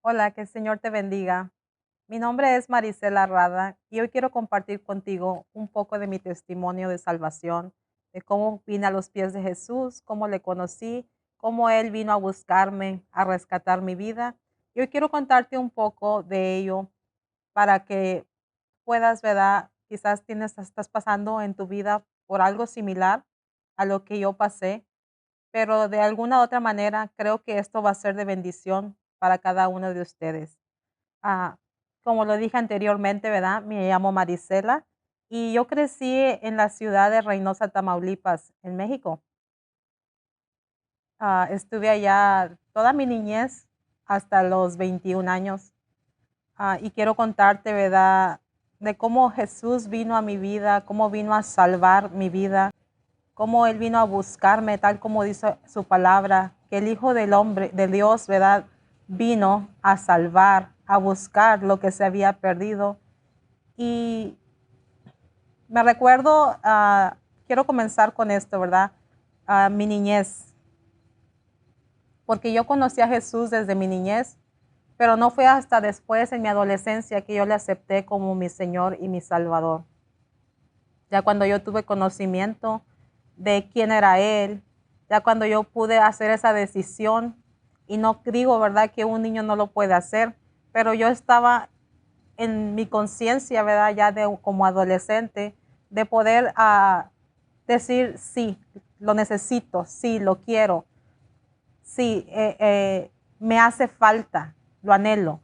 Hola, que el Señor te bendiga. Mi nombre es Marisela Rada y hoy quiero compartir contigo un poco de mi testimonio de salvación, de cómo vine a los pies de Jesús, cómo le conocí, cómo Él vino a buscarme, a rescatar mi vida. Y hoy quiero contarte un poco de ello para que puedas, ¿verdad? Quizás estás pasando en tu vida por algo similar a lo que yo pasé, pero de alguna u otra manera creo que esto va a ser de bendición para cada uno de ustedes. Ah, Como lo dije anteriormente, ¿verdad? Me llamo Marisela y yo crecí en la ciudad de Reynosa, Tamaulipas, en México. Estuve allá toda mi niñez hasta los 21 años. Y quiero contarte, ¿verdad? De cómo Jesús vino a mi vida, cómo vino a salvar mi vida, cómo Él vino a buscarme, tal como dice su palabra, que el Hijo del Hombre, de Dios, ¿verdad? Vino a salvar, a buscar lo que se había perdido. Y me recuerdo, quiero comenzar con esto, ¿verdad? Mi niñez, porque yo conocí a Jesús desde mi niñez, pero no fue hasta después en mi adolescencia que yo le acepté como mi Señor y mi Salvador. Ya cuando yo tuve conocimiento de quién era Él, ya cuando yo pude hacer esa decisión, y no digo, ¿verdad?, que un niño no lo puede hacer, pero yo estaba en mi conciencia, ¿verdad?, ya de como adolescente, de poder decir, sí, lo necesito, sí, lo quiero, sí, me hace falta, lo anhelo,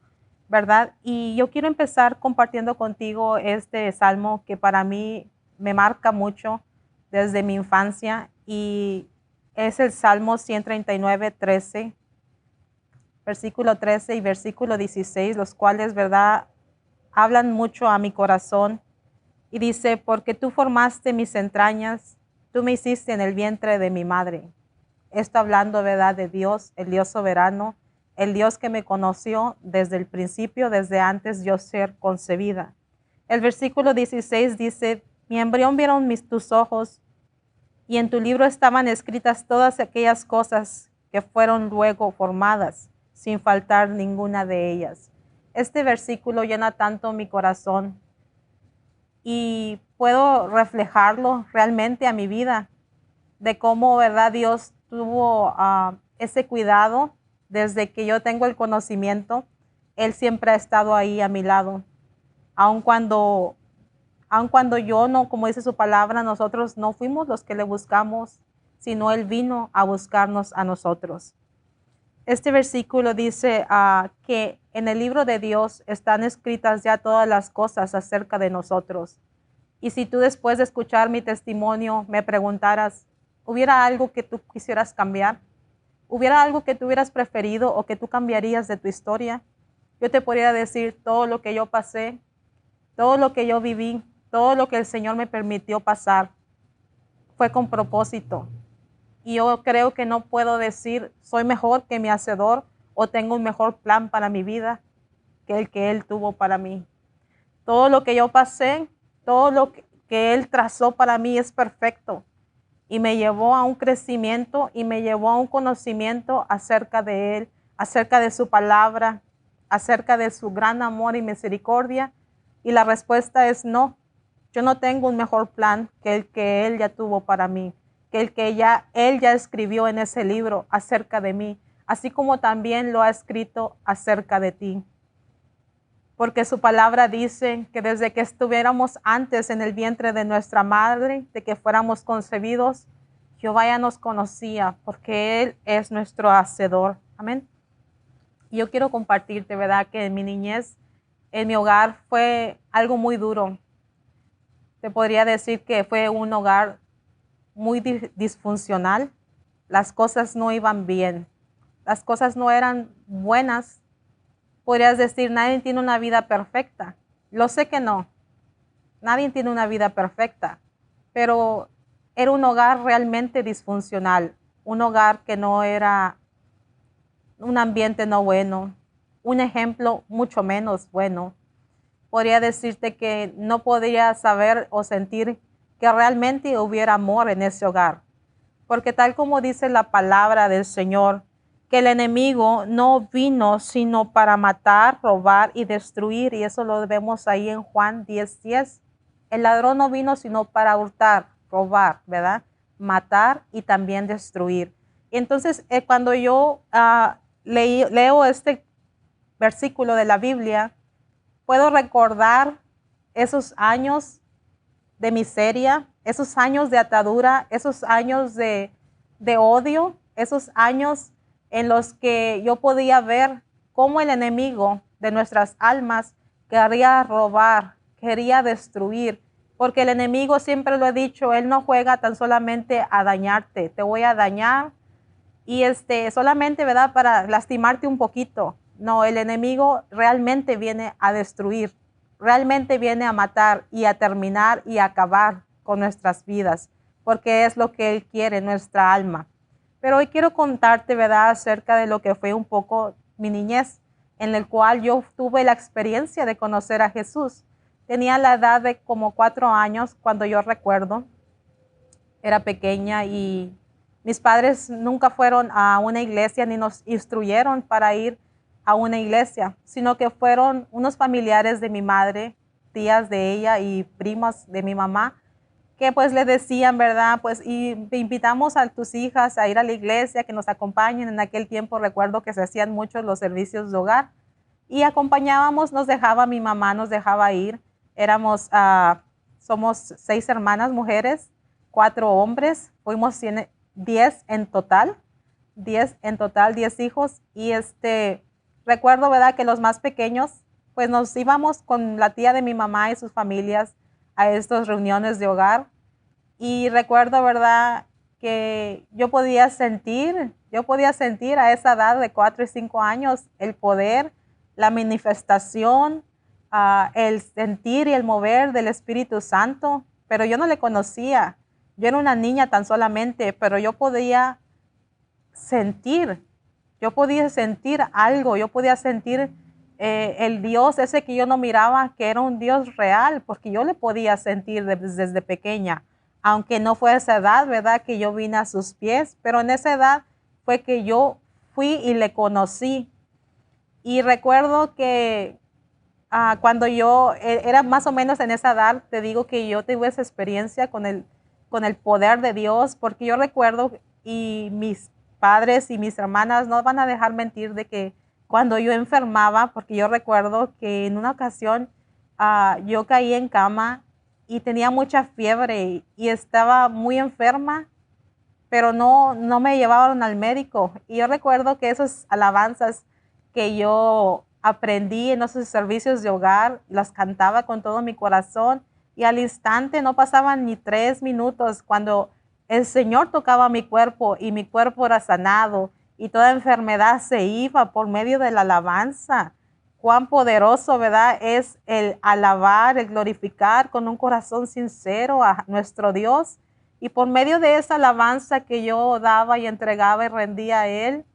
¿verdad? Y yo quiero empezar compartiendo contigo este salmo que para mí me marca mucho desde mi infancia y es el Salmo 139, 13, versículo 13 y versículo 16, los cuales, ¿verdad?, hablan mucho a mi corazón y dice, porque tú formaste mis entrañas, tú me hiciste en el vientre de mi madre. Esto hablando, ¿verdad?, de Dios, el Dios soberano, el Dios que me conoció desde el principio, desde antes yo ser concebida. El versículo 16 dice, mi embrión vieron tus ojos, y en tu libro estaban escritas todas aquellas cosas que fueron luego formadas, sin faltar ninguna de ellas. Este versículo llena tanto mi corazón y puedo reflejarlo realmente a mi vida, de cómo, ¿verdad?, Dios tuvo ese cuidado desde que yo tengo el conocimiento. Él siempre ha estado ahí a mi lado, aun cuando, aun cuando yo no, como dice su palabra, nosotros no fuimos los que le buscamos, sino Él vino a buscarnos a nosotros. Este versículo dice que en el libro de Dios están escritas ya todas las cosas acerca de nosotros. Y si tú después de escuchar mi testimonio me preguntaras, ¿hubiera algo que tú quisieras cambiar? ¿Hubiera algo que tú hubieras preferido o que tú cambiarías de tu historia? Yo te podría decir todo lo que yo pasé, todo lo que yo viví, todo lo que el Señor me permitió pasar fue con propósito. Y yo creo que no puedo decir soy mejor que mi hacedor o tengo un mejor plan para mi vida que el que Él tuvo para mí. Todo lo que yo pasé, todo lo que Él trazó para mí es perfecto y me llevó a un crecimiento y me llevó a un conocimiento acerca de Él, acerca de su palabra, acerca de su gran amor y misericordia. Y la respuesta es no. Yo no tengo un mejor plan que el que Él ya tuvo para mí, que el que Él ya escribió en ese libro acerca de mí, así como también lo ha escrito acerca de ti. Porque su palabra dice que desde que estuviéramos antes en el vientre de nuestra madre, de que fuéramos concebidos, Jehová ya nos conocía, porque Él es nuestro hacedor. Amén. Y yo quiero compartirte, ¿verdad?, que en mi niñez, en mi hogar fue algo muy duro. Te podría decir que fue un hogar muy disfuncional. Las cosas no iban bien. Las cosas no eran buenas. Podrías decir, nadie tiene una vida perfecta. Lo sé que no. Nadie tiene una vida perfecta. Pero era un hogar realmente disfuncional. Un hogar que no era un ambiente no bueno. Un ejemplo mucho menos bueno. Podría decirte que no podría saber o sentir que realmente hubiera amor en ese hogar. Porque tal como dice la palabra del Señor, que el enemigo no vino sino para matar, robar y destruir, y eso lo vemos ahí en Juan 10:10. El ladrón no vino sino para hurtar, robar, ¿verdad? Matar y también destruir. Y entonces, cuando yo leo este versículo de la Biblia, puedo recordar esos años de miseria, esos años de atadura, esos años de odio, esos años en los que yo podía ver cómo el enemigo de nuestras almas quería robar, quería destruir, porque el enemigo, siempre lo he dicho, él no juega tan solamente a dañarte, te voy a dañar y solamente, ¿verdad?, para lastimarte un poquito. No, el enemigo realmente viene a destruir, realmente viene a matar y a terminar y a acabar con nuestras vidas, porque es lo que él quiere, nuestra alma. Pero hoy quiero contarte, ¿verdad?, acerca de lo que fue un poco mi niñez, en el cual yo tuve la experiencia de conocer a Jesús. Tenía la edad de como 4 años cuando yo recuerdo, era pequeña y mis padres nunca fueron a una iglesia ni nos instruyeron para ir a una iglesia, sino que fueron unos familiares de mi madre, tías de ella y primas de mi mamá, que pues le decían, ¿verdad? Pues y te invitamos a tus hijas a ir a la iglesia, que nos acompañen. En aquel tiempo recuerdo que se hacían muchos los servicios de hogar y acompañábamos, nos dejaba mi mamá, nos dejaba ir. Somos 6 hermanas mujeres, 4 hombres, fuimos 10 en total, 10 hijos. Y recuerdo, ¿verdad?, que los más pequeños, pues nos íbamos con la tía de mi mamá y sus familias a estas reuniones de hogar. Y recuerdo, ¿verdad?, que yo podía sentir a esa edad de 4 y 5 años el poder, la manifestación, el sentir y el mover del Espíritu Santo, pero yo no le conocía. Yo era una niña tan solamente, pero sentir, yo podía sentir algo, yo podía sentir el Dios ese que yo no miraba, que era un Dios real, porque yo le podía sentir desde pequeña, aunque no fue esa edad, ¿verdad?, que yo vine a sus pies, pero en esa edad fue que yo fui y le conocí. Y recuerdo que cuando yo era más o menos en esa edad, te digo que yo tuve esa experiencia con el poder de Dios, porque yo recuerdo, y mis padres y mis hermanas no van a dejar mentir, de que cuando yo enfermaba, porque yo recuerdo que en una ocasión yo caí en cama y tenía mucha fiebre y estaba muy enferma, pero no me llevaron al médico. Y yo recuerdo que esas alabanzas que yo aprendí en esos servicios de hogar, las cantaba con todo mi corazón y al instante no pasaban ni 3 minutos cuando el Señor tocaba mi cuerpo y mi cuerpo era sanado y toda enfermedad se iba por medio de la alabanza. Cuán poderoso, ¿verdad?, es el alabar, el glorificar con un corazón sincero a nuestro Dios. Y por medio de esa alabanza que yo daba y entregaba y rendía a Él,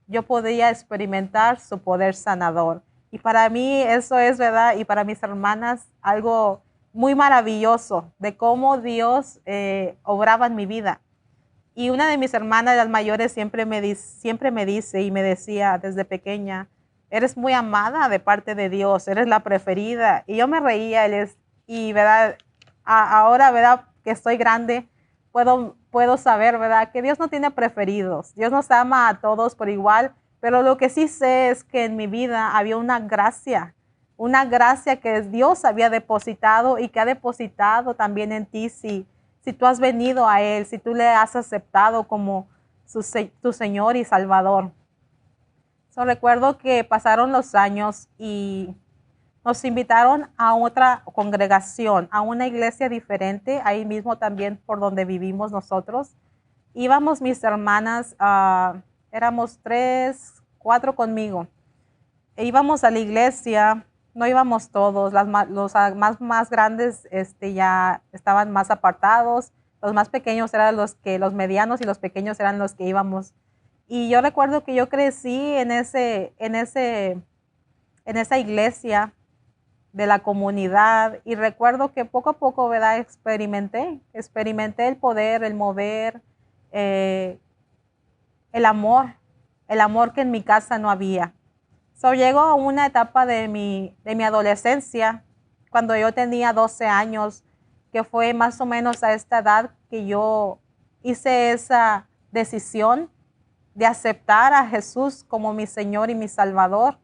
yo podía experimentar su poder sanador. Y para mí eso es, ¿verdad?, y para mis hermanas, algo muy maravilloso de cómo Dios obraba en mi vida. Y una de mis hermanas, las mayores, siempre me dice y me decía desde pequeña: eres muy amada de parte de Dios, eres la preferida. Y yo me reía, y ¿verdad?, ahora, ¿verdad?, que estoy grande, puedo saber, ¿verdad?, que Dios no tiene preferidos. Dios nos ama a todos por igual, pero lo que sí sé es que en mi vida había una gracia que Dios había depositado y que ha depositado también en ti, si tú has venido a Él, si tú le has aceptado como tu Señor y Salvador. Recuerdo que pasaron los años y nos invitaron a otra congregación, a una iglesia diferente, ahí mismo también por donde vivimos nosotros. Íbamos mis hermanas, éramos 3, 4 conmigo. Íbamos a la iglesia, no íbamos todos, los más grandes ya estaban más apartados, los más pequeños eran los medianos y los pequeños eran los que íbamos. Y yo recuerdo que yo crecí en esa iglesia de la comunidad y recuerdo que poco a poco, ¿verdad?, experimenté el poder, el mover, el amor el amor que en mi casa no había. So, llego a una etapa de mi adolescencia, cuando yo tenía 12 años, que fue más o menos a esta edad que yo hice esa decisión de aceptar a Jesús como mi Señor y mi Salvador.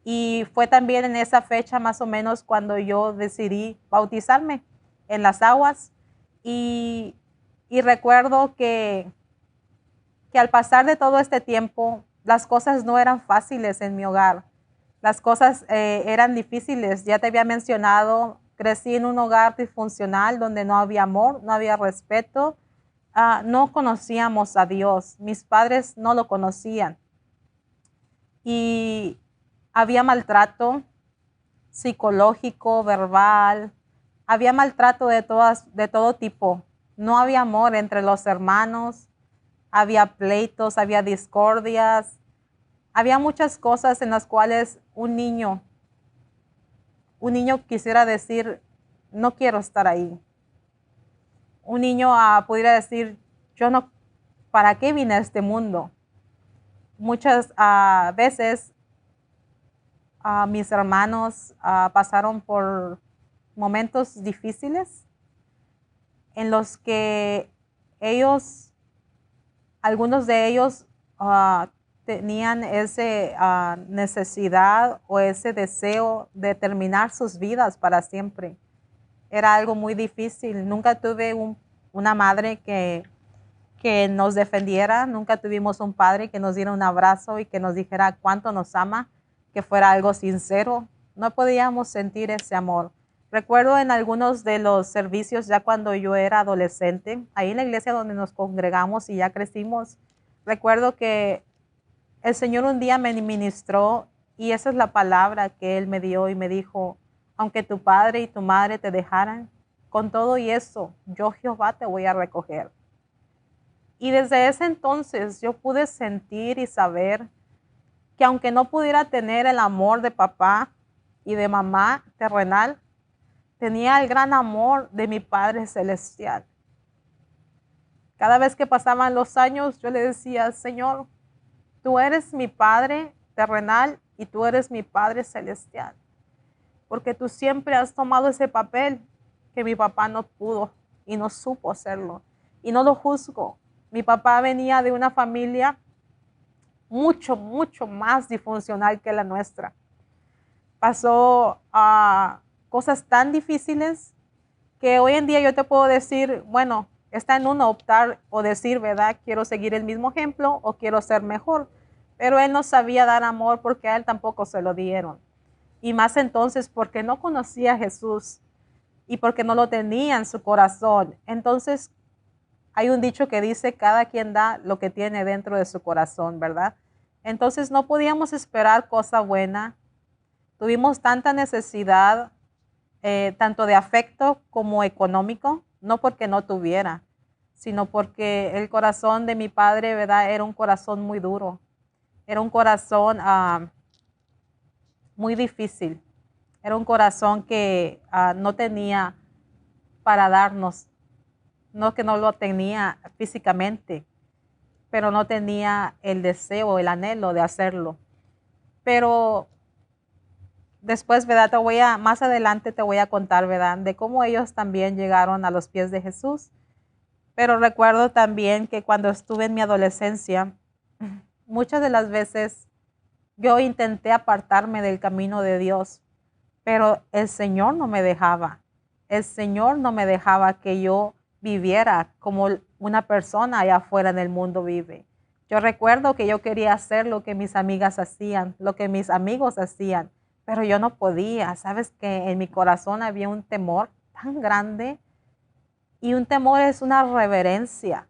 Y fue también en esa fecha más o menos cuando yo decidí bautizarme en las aguas. Y, y recuerdo que al pasar de todo este tiempo, las cosas no eran fáciles en mi hogar. Las cosas eran difíciles. Ya te había mencionado, crecí en un hogar disfuncional donde no había amor, no había respeto, no conocíamos a Dios. Mis padres no lo conocían. Y había maltrato psicológico, verbal, había maltrato de todo tipo. No había amor entre los hermanos, había pleitos, había discordias, había muchas cosas en las cuales un niño quisiera decir, no quiero estar ahí. Un niño pudiera decir, yo no, ¿para qué vine a este mundo? Muchas veces mis hermanos pasaron por momentos difíciles en los que algunos de ellos tenían esa necesidad o ese deseo de terminar sus vidas para siempre. Era algo muy difícil. Nunca tuve una madre que nos defendiera, nunca tuvimos un padre que nos diera un abrazo y que nos dijera cuánto nos ama, que fuera algo sincero. No podíamos sentir ese amor. Recuerdo en algunos de los servicios ya cuando yo era adolescente, ahí en la iglesia donde nos congregamos y ya crecimos, recuerdo que el Señor un día me ministró y esa es la palabra que Él me dio y me dijo, aunque tu padre y tu madre te dejaran, con todo y eso, yo Jehová te voy a recoger. Y desde ese entonces yo pude sentir y saber que aunque no pudiera tener el amor de papá y de mamá terrenal, tenía el gran amor de mi Padre Celestial. Cada vez que pasaban los años, yo le decía, Señor, tú eres mi Padre terrenal y tú eres mi Padre Celestial. Porque tú siempre has tomado ese papel que mi papá no pudo y no supo hacerlo. Y no lo juzgo. Mi papá venía de una familia mucho, mucho más disfuncional que la nuestra. Pasó cosas tan difíciles que hoy en día yo te puedo decir, bueno, está en uno optar o decir, ¿verdad? Quiero seguir el mismo ejemplo o quiero ser mejor. Pero él no sabía dar amor porque a él tampoco se lo dieron. Y más entonces porque no conocía a Jesús y porque no lo tenía en su corazón. Entonces, hay un dicho que dice, cada quien da lo que tiene dentro de su corazón, ¿verdad? Entonces, no podíamos esperar cosa buena. Tuvimos tanta necesidad, tanto de afecto como económico, no porque no tuviera, sino porque el corazón de mi padre, ¿verdad? Era un corazón muy duro. Era un corazón muy difícil. Era un corazón que no tenía para darnos. No que no lo tenía físicamente, pero no tenía el deseo, el anhelo de hacerlo. Pero después, ¿verdad? Más adelante te voy a contar, ¿verdad? De cómo ellos también llegaron a los pies de Jesús. Pero recuerdo también que cuando estuve en mi adolescencia, muchas de las veces yo intenté apartarme del camino de Dios, pero el Señor no me dejaba. El Señor no me dejaba que yo viviera como una persona allá afuera en el mundo vive. Yo recuerdo que yo quería hacer lo que mis amigas hacían, lo que mis amigos hacían, pero yo no podía. Sabes que en mi corazón había un temor tan grande y un temor es una reverencia,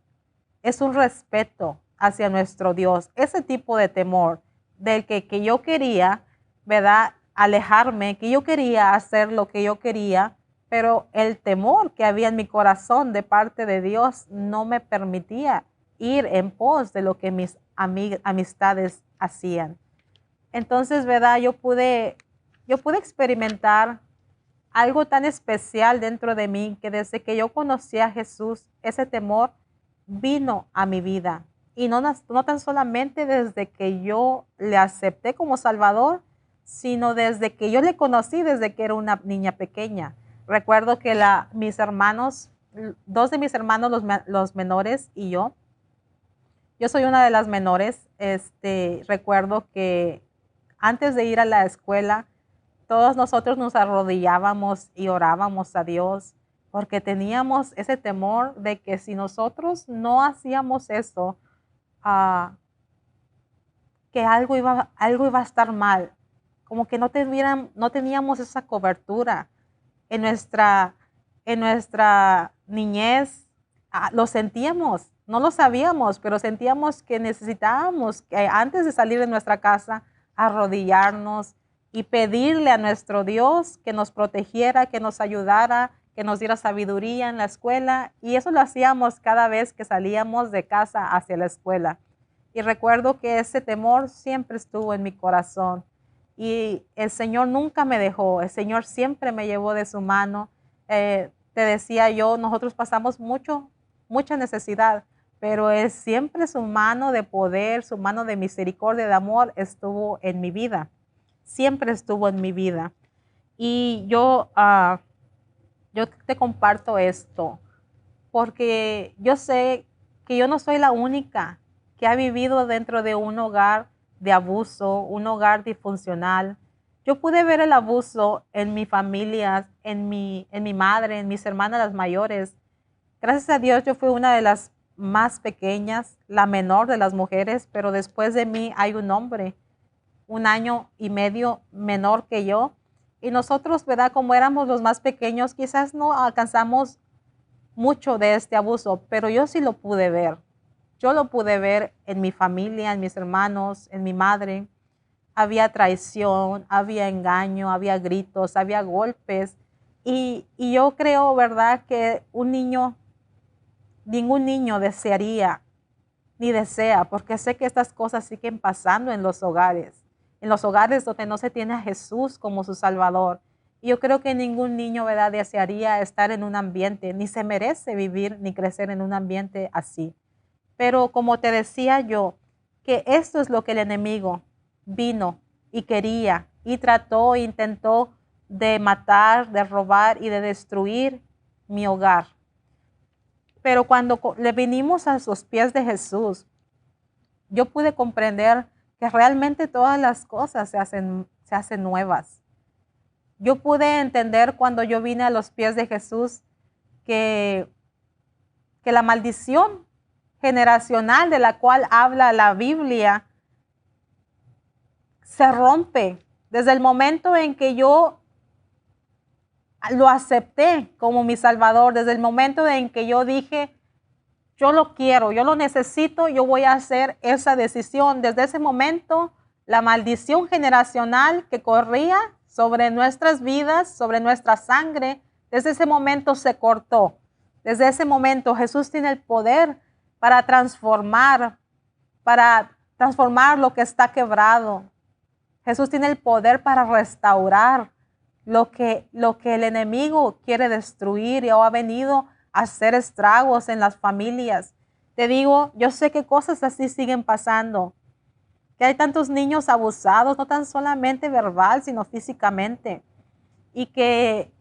es un respeto hacia nuestro Dios. Ese tipo de temor del que yo quería, ¿verdad? Alejarme, que yo quería hacer lo que yo quería, pero el temor que había en mi corazón de parte de Dios no me permitía ir en pos de lo que mis amistades hacían. Entonces, ¿verdad? Yo pude experimentar algo tan especial dentro de mí que desde que yo conocí a Jesús, ese temor vino a mi vida. Y no tan solamente desde que yo le acepté como Salvador, sino desde que yo le conocí, desde que era una niña pequeña. Recuerdo que mis hermanos, dos de mis hermanos, los menores y yo soy una de las menores. Recuerdo que antes de ir a la escuela, todos nosotros nos arrodillábamos y orábamos a Dios porque teníamos ese temor de que si nosotros no hacíamos eso, que algo iba a estar mal, como que no teníamos esa cobertura en nuestra niñez. Lo sentíamos, no lo sabíamos, pero sentíamos que necesitábamos que antes de salir de nuestra casa arrodillarnos y pedirle a nuestro Dios que nos protegiera, que nos ayudara, que nos diera sabiduría en la escuela. Y eso lo hacíamos cada vez que salíamos de casa hacia la escuela. Y recuerdo que ese temor siempre estuvo en mi corazón. Y el Señor nunca me dejó, el Señor siempre me llevó de su mano. Te decía yo, nosotros pasamos mucha necesidad, pero Él siempre su mano de poder, su mano de misericordia, de amor estuvo en mi vida. Siempre estuvo en mi vida. Y yo te comparto esto porque yo sé que yo no soy la única que ha vivido dentro de un hogar de abuso, un hogar disfuncional. Yo pude ver el abuso en mi familia, en mi madre, en mis hermanas las mayores. Gracias a Dios yo fui una de las más pequeñas, la menor de las mujeres, pero después de mí hay un hombre, 1 año y medio menor que yo. Y nosotros, ¿verdad? Como éramos los más pequeños, quizás no alcanzamos mucho de este abuso, pero yo sí lo pude ver. Yo lo pude ver en mi familia, en mis hermanos, en mi madre. Había traición, había engaño, había gritos, había golpes. Y yo creo, ¿verdad?, que ningún niño desearía ni desea, porque sé que estas cosas siguen pasando en los hogares donde no se tiene a Jesús como su Salvador. Y yo creo que ningún niño, ¿verdad?, desearía estar en un ambiente, ni se merece vivir ni crecer en un ambiente así. Pero como te decía yo, que esto es lo que el enemigo vino y quería y trató, intentó de matar, de robar y de destruir mi hogar. Pero cuando le vinimos a los pies de Jesús, yo pude comprender que realmente todas las cosas se hacen nuevas. Yo pude entender cuando yo vine a los pies de Jesús que la maldición generacional de la cual habla la Biblia se rompe desde el momento en que yo lo acepté como mi Salvador, desde el momento en que yo dije, yo lo quiero, yo lo necesito, yo voy a hacer esa decisión. Desde ese momento, la maldición generacional que corría sobre nuestras vidas, sobre nuestra sangre, desde ese momento se cortó. Desde ese momento Jesús tiene el poder para transformar lo que está quebrado. Jesús tiene el poder para restaurar lo que el enemigo quiere destruir y ha venido a hacer estragos en las familias. Te digo, yo sé que cosas así siguen pasando, que hay tantos niños abusados, no tan solamente verbal, sino físicamente, y que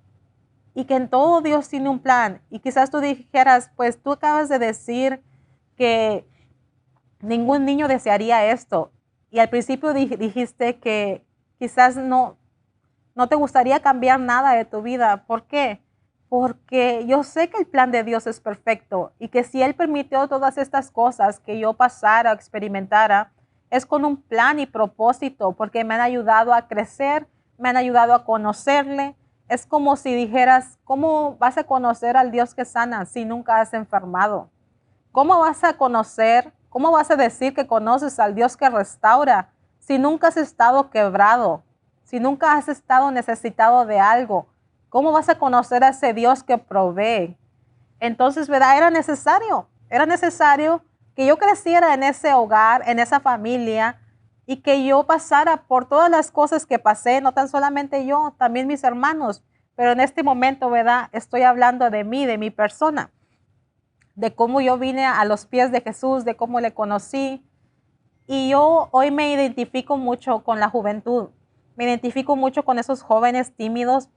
en todo Dios tiene un plan. Y quizás tú dijeras, pues tú acabas de decir que ningún niño desearía esto. Y al principio dijiste que quizás no te gustaría cambiar nada de tu vida. ¿Por qué? Porque yo sé que el plan de Dios es perfecto y que si Él permitió todas estas cosas que yo pasara, experimentara, es con un plan y propósito, porque me han ayudado a crecer, me han ayudado a conocerle. Es como si dijeras, ¿cómo vas a conocer al Dios que sana si nunca has enfermado? ¿Cómo vas a conocer, cómo vas a decir que conoces al Dios que restaura si nunca has estado quebrado, si nunca has estado necesitado de algo? ¿Cómo vas a conocer a ese Dios que provee? Entonces, ¿verdad? Era necesario que yo creciera en ese hogar, en esa familia, y que yo pasara por todas las cosas que pasé, no tan solamente yo, también mis hermanos, pero en este momento, ¿verdad?, estoy hablando de mí, de mi persona. de cómo yo vine a los pies de Jesús, de cómo le conocí. Y yo hoy me identifico mucho con la juventud. Me identifico mucho con esos jóvenes tímidos.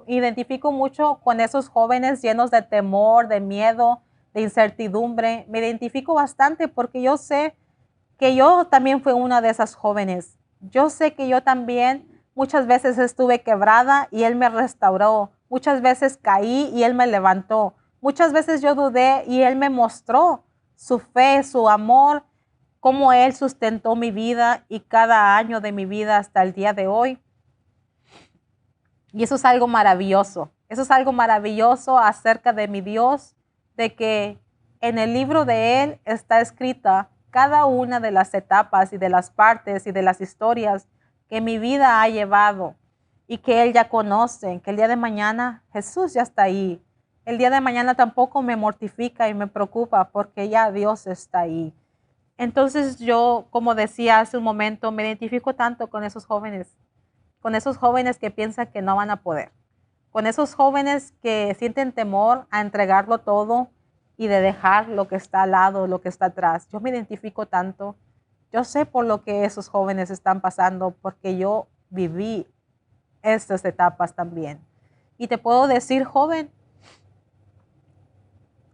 Identifico mucho con esos jóvenes llenos de temor, de miedo, de incertidumbre. Me identifico bastante porque yo sé que yo también fui una de esas jóvenes. Yo sé que yo también muchas veces estuve quebrada y Él me restauró. Muchas veces caí y Él me levantó. Muchas veces yo dudé y Él me mostró su fe, su amor, cómo Él sustentó mi vida y cada año de mi vida hasta el día de hoy. Y eso es algo maravilloso. Eso es algo maravilloso acerca de mi Dios, de que en el libro de Él está escrita cada una de las etapas y de las partes y de las historias que mi vida ha llevado y que Él ya conoce, que el día de mañana Jesús ya está ahí. El día de mañana tampoco me mortifica y me preocupa porque ya Dios está ahí. Entonces yo, como decía hace un momento, me identifico tanto con esos jóvenes que piensan que no van a poder, con esos jóvenes que sienten temor a entregarlo todo y de dejar lo que está al lado, lo que está atrás. Yo me identifico tanto. Yo sé por lo que esos jóvenes están pasando porque yo viví estas etapas también. Y te puedo decir, joven,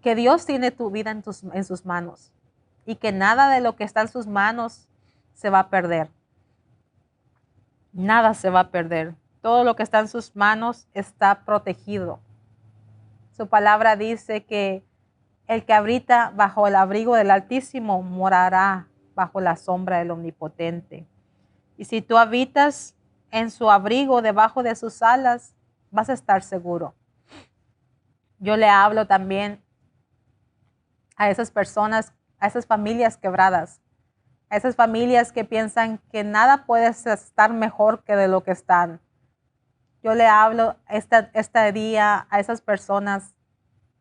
que Dios tiene tu vida en sus manos y que nada de lo que está en sus manos se va a perder. Nada se va a perder. Todo lo que está en sus manos está protegido. Su palabra dice que el que habita bajo el abrigo del Altísimo morará bajo la sombra del Omnipotente. Y si tú habitas en su abrigo, debajo de sus alas, vas a estar seguro. Yo le hablo también a esas personas, a esas familias quebradas, a esas familias que piensan que nada puede estar mejor que de lo que están. Yo le hablo este día a esas personas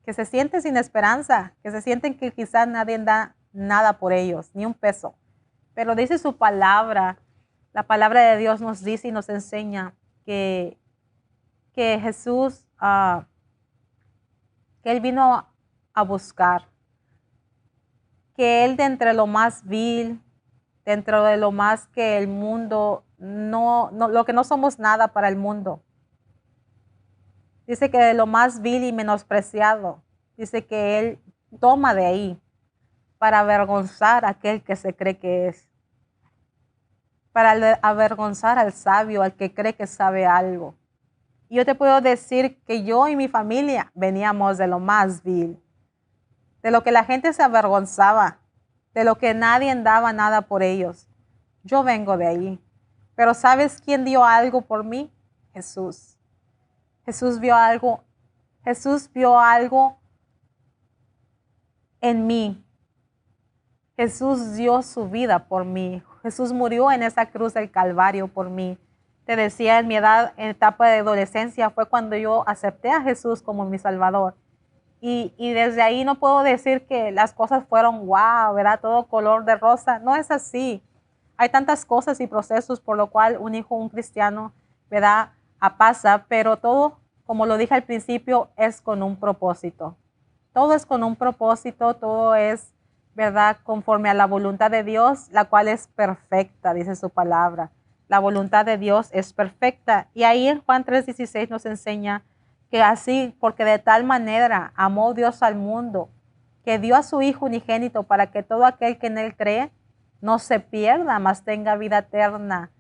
que se sienten sin esperanza, que se sienten que quizás nadie da nada por ellos, ni un peso. Pero dice su palabra, la palabra de Dios nos dice y nos enseña que Jesús, que Él vino a buscar, que Él de entre lo más vil, dentro de lo más que el mundo, lo que no somos nada para el mundo. Dice que de lo más vil y menospreciado, dice que Él toma de ahí para avergonzar a aquel que se cree que es, para avergonzar al sabio, al que cree que sabe algo. Y yo te puedo decir que yo y mi familia veníamos de lo más vil, de lo que la gente se avergonzaba, de lo que nadie daba nada por ellos. Yo vengo de ahí. Pero ¿sabes quién dio algo por mí? Jesús. Jesús vio algo en mí. Jesús dio su vida por mí. Jesús murió en esa cruz del Calvario por mí. Te decía, en mi etapa de adolescencia, fue cuando yo acepté a Jesús como mi Salvador. Y desde ahí no puedo decir que las cosas fueron wow, ¿verdad? Todo color de rosa. No es así. Hay tantas cosas y procesos por lo cual un cristiano, ¿verdad? Pasa, pero todo, como lo dije al principio, es con un propósito. Todo es con un propósito, todo es, ¿verdad? Conforme a la voluntad de Dios, la cual es perfecta, dice su palabra. La voluntad de Dios es perfecta. Y ahí en Juan 3:16 nos enseña que así, porque de tal manera amó Dios al mundo, que dio a su Hijo unigénito para que todo aquel que en Él cree no se pierda, mas tenga vida eterna.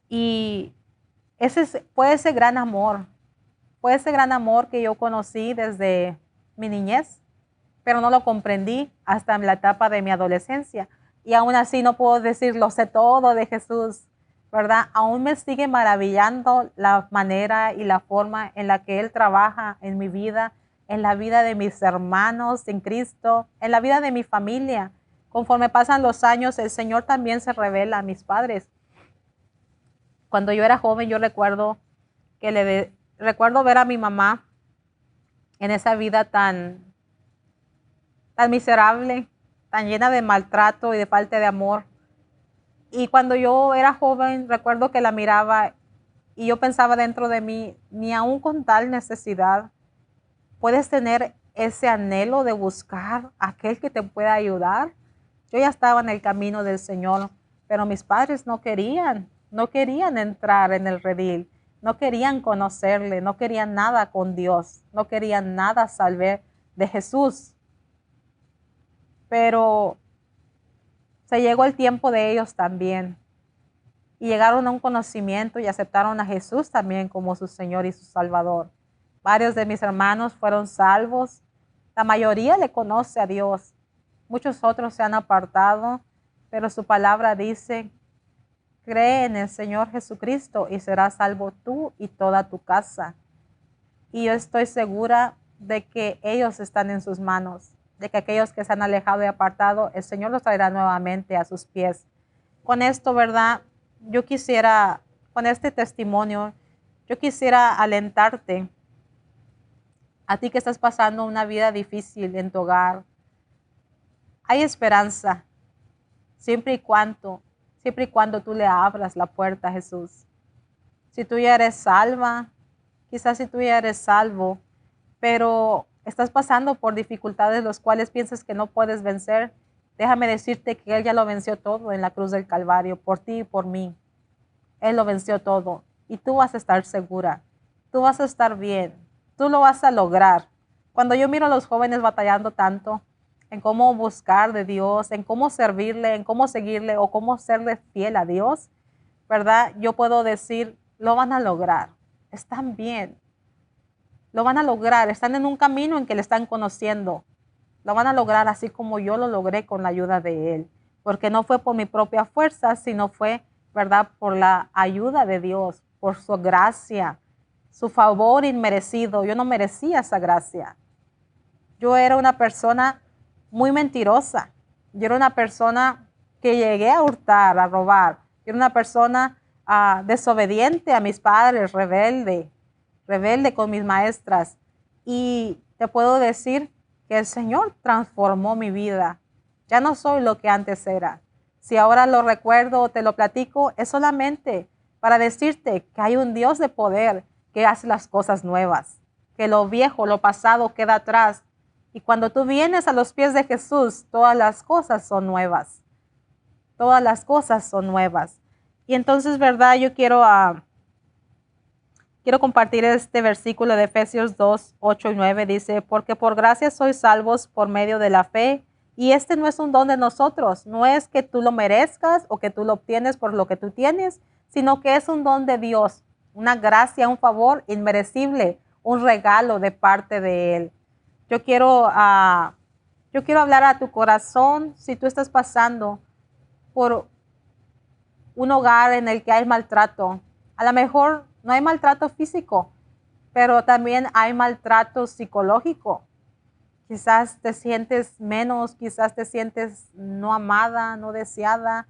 Y fue ese gran amor que yo conocí desde mi niñez, pero no lo comprendí hasta la etapa de mi adolescencia. Y aún así no puedo decir, lo sé todo de Jesús, ¿verdad? Aún me sigue maravillando la manera y la forma en la que Él trabaja en mi vida, en la vida de mis hermanos en Cristo, en la vida de mi familia. Conforme pasan los años, el Señor también se revela a mis padres. Cuando yo era joven, yo recuerdo recuerdo ver a mi mamá en esa vida tan miserable, tan llena de maltrato y de falta de amor. Y cuando yo era joven, recuerdo que la miraba y yo pensaba dentro de mí, ni aún con tal necesidad puedes tener ese anhelo de buscar a aquel que te pueda ayudar. Yo ya estaba en el camino del Señor, pero mis padres no querían entrar en el redil, no querían conocerle, no querían nada con Dios, no querían nada saber de Jesús. Pero se llegó el tiempo de ellos también y llegaron a un conocimiento y aceptaron a Jesús también como su Señor y su Salvador. Varios de mis hermanos fueron salvos. La mayoría le conoce a Dios. Muchos otros se han apartado, pero su palabra dice: cree en el Señor Jesucristo y serás salvo tú y toda tu casa. Y yo estoy segura de que ellos están en sus manos, de que aquellos que se han alejado y apartado, el Señor los traerá nuevamente a sus pies. Con esto, ¿verdad? Yo quisiera, con este testimonio, yo quisiera alentarte a ti que estás pasando una vida difícil en tu hogar. Hay esperanza, siempre y cuando tú le abras la puerta a Jesús. Si tú ya eres salva, quizás si tú ya eres salvo, pero estás pasando por dificultades los cuales piensas que no puedes vencer, déjame decirte que Él ya lo venció todo en la cruz del Calvario, por ti y por mí. Él lo venció todo y tú vas a estar segura, tú vas a estar bien, tú lo vas a lograr. Cuando yo miro a los jóvenes batallando tanto en cómo buscar de Dios, en cómo servirle, en cómo seguirle o cómo serle fiel a Dios, ¿verdad? Yo puedo decir, lo van a lograr, están bien, lo van a lograr, están en un camino en que le están conociendo, lo van a lograr así como yo lo logré con la ayuda de Él, porque no fue por mi propia fuerza, sino fue, ¿verdad?, por la ayuda de Dios, por su gracia, su favor inmerecido. Yo no merecía esa gracia. Yo era una persona muy mentirosa. Yo era una persona que llegué a hurtar, a robar. Yo era una persona desobediente a mis padres, rebelde con mis maestras. Y te puedo decir que el Señor transformó mi vida. Ya no soy lo que antes era. Si ahora lo recuerdo o te lo platico, es solamente para decirte que hay un Dios de poder que hace las cosas nuevas, que lo viejo, lo pasado queda atrás. Y cuando tú vienes a los pies de Jesús, todas las cosas son nuevas. Todas las cosas son nuevas. Y entonces, ¿verdad? Yo quiero compartir este versículo de Efesios 2, 8 y 9. Dice, porque por gracia sois salvos por medio de la fe. Y este no es un don de nosotros. No es que tú lo merezcas o que tú lo obtienes por lo que tú tienes, sino que es un don de Dios. Una gracia, un favor inmerecible, un regalo de parte de Él. Yo quiero hablar a tu corazón si tú estás pasando por un hogar en el que hay maltrato. A lo mejor no hay maltrato físico, pero también hay maltrato psicológico. Quizás te sientes menos, quizás te sientes no amada, no deseada,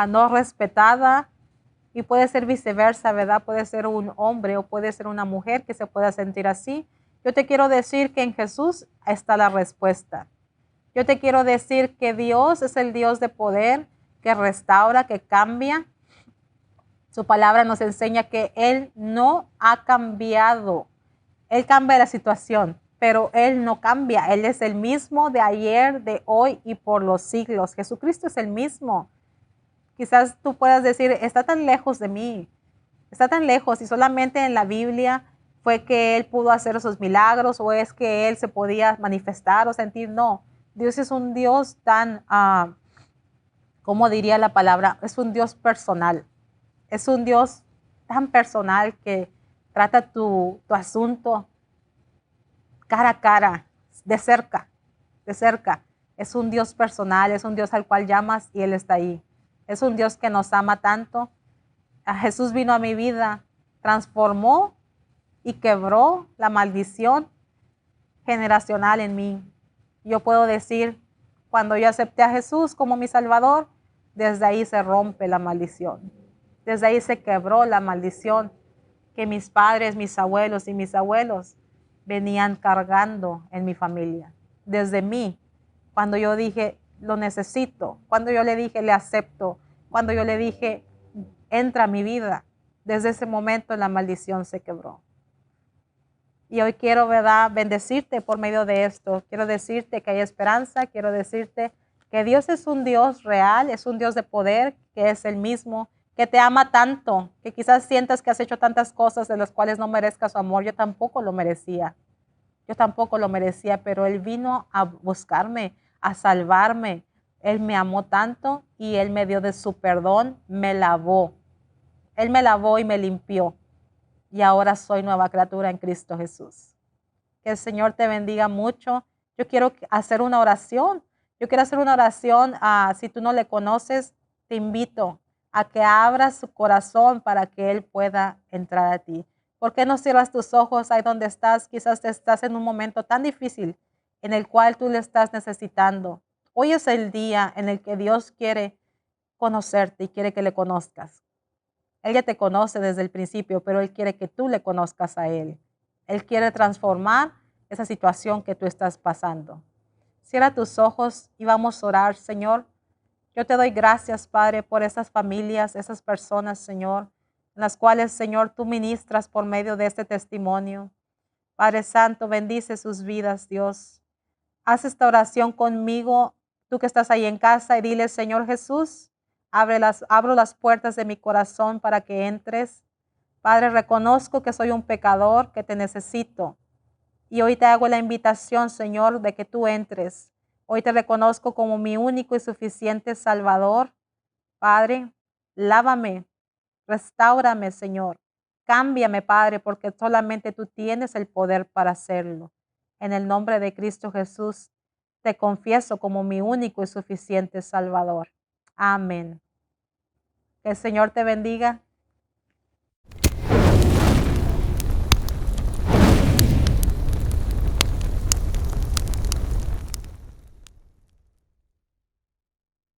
no respetada. Y puede ser viceversa, ¿verdad? Puede ser un hombre o puede ser una mujer que se pueda sentir así. Yo te quiero decir que en Jesús está la respuesta. Yo te quiero decir que Dios es el Dios de poder, que restaura, que cambia. Su palabra nos enseña que Él no ha cambiado. Él cambia la situación, pero Él no cambia. Él es el mismo de ayer, de hoy y por los siglos. Jesucristo es el mismo. Quizás tú puedas decir, está tan lejos de mí, está tan lejos y solamente en la Biblia fue que Él pudo hacer esos milagros o es que Él se podía manifestar o sentir. No, Dios es un Dios tan, ¿cómo diría la palabra? Es un Dios personal. Es un Dios tan personal que trata tu asunto cara a cara, de cerca, de cerca. Es un Dios personal, es un Dios al cual llamas y Él está ahí. Es un Dios que nos ama tanto. Jesús vino a mi vida, transformó y quebró la maldición generacional en mí. Yo puedo decir, cuando yo acepté a Jesús como mi Salvador, desde ahí se rompe la maldición. Desde ahí se quebró la maldición que mis padres, mis abuelos y mis abuelos venían cargando en mi familia. Desde mí, cuando yo dije, lo necesito, cuando yo le dije, le acepto, cuando yo le dije, entra a mi vida, desde ese momento la maldición se quebró. Y hoy quiero, ¿verdad?, bendecirte por medio de esto. Quiero decirte que hay esperanza. Quiero decirte que Dios es un Dios real, es un Dios de poder, que es el mismo, que te ama tanto, que quizás sientas que has hecho tantas cosas de las cuales no merezcas su amor. Yo tampoco lo merecía. Yo tampoco lo merecía, pero Él vino a buscarme, a salvarme. Él me amó tanto y Él me dio de su perdón, me lavó. Él me lavó y me limpió. Y ahora soy nueva criatura en Cristo Jesús. Que el Señor te bendiga mucho. Yo quiero hacer una oración. Yo quiero hacer una oración. Si tú no le conoces, te invito a que abras su corazón para que Él pueda entrar a ti. ¿Por qué no cierras tus ojos ahí donde estás? Quizás estás en un momento tan difícil en el cual tú le estás necesitando. Hoy es el día en el que Dios quiere conocerte y quiere que le conozcas. Él ya te conoce desde el principio, pero Él quiere que tú le conozcas a Él. Él quiere transformar esa situación que tú estás pasando. Cierra tus ojos y vamos a orar, Señor. Yo te doy gracias, Padre, por esas familias, esas personas, Señor, en las cuales, Señor, tú ministras por medio de este testimonio. Padre Santo, bendice sus vidas, Dios. Haz esta oración conmigo, tú que estás ahí en casa, y dile, Señor Jesús, abro las puertas de mi corazón para que entres. Padre, reconozco que soy un pecador, que te necesito. Y hoy te hago la invitación, Señor, de que tú entres. Hoy te reconozco como mi único y suficiente Salvador. Padre, lávame, restáurame, Señor. Cámbiame, Padre, porque solamente tú tienes el poder para hacerlo. En el nombre de Cristo Jesús, te confieso como mi único y suficiente Salvador. Amén. Que el Señor te bendiga.